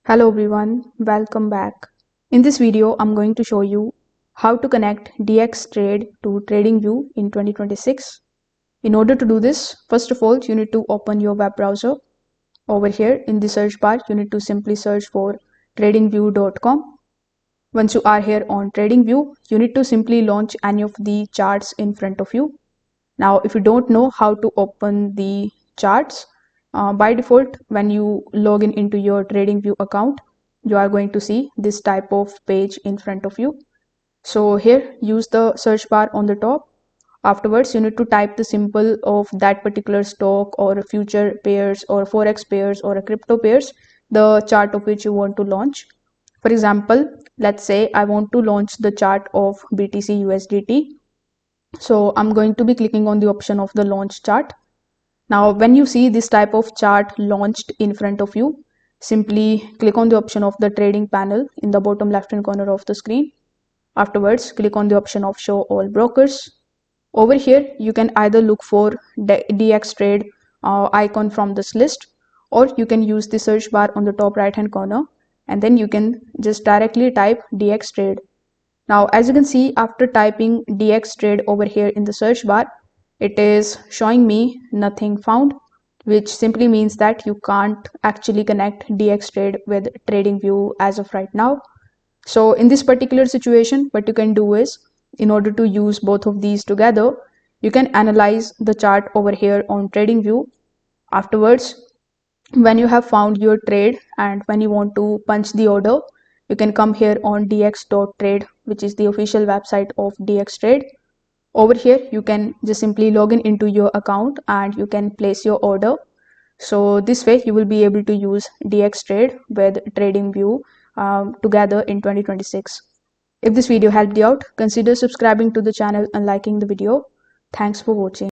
Hello everyone, welcome back. In this video, I'm going to show you how to connect DXtrade to TradingView in 2026. In order to do this, first of all, you need to open your web browser. Over here in the search bar, you need to simply search for tradingview.com. Once you are here on TradingView, you need to simply launch any of the charts in front of you. Now, if you don't know how to open the charts, by default, when you log in into your TradingView account, you are going to see this type of page in front of you. So here, use the search bar on the top. Afterwards, you need to type the symbol of that particular stock or future pairs or forex pairs or a crypto pairs, the chart of which you want to launch. For example, let's say I want to launch the chart of BTC USDT. So I'm going to be clicking on the option of the launch chart. Now, when you see this type of chart launched in front of you, simply click on the option of the trading panel in the bottom left hand corner of the screen. Afterwards, click on the option of show all brokers. Over here, you can either look for DXtrade icon from this list, or you can use the search bar on the top right hand corner, and then you can just directly type DXtrade. Now, as you can see, after typing DXtrade over here in the search bar, it is showing me nothing found, which simply means that you can't actually connect DXtrade with TradingView as of right now. So in this particular situation, what you can do is, in order to use both of these together, you can analyze the chart over here on TradingView. Afterwards, when you have found your trade and when you want to punch the order, you can come here on dx.trade, which is the official website of DXtrade. Over here, you can just simply log in into your account and you can place your order. So this way you will be able to use DXtrade with TradingView together in 2026. If this video helped you out, consider subscribing to the channel and liking the video. Thanks for watching.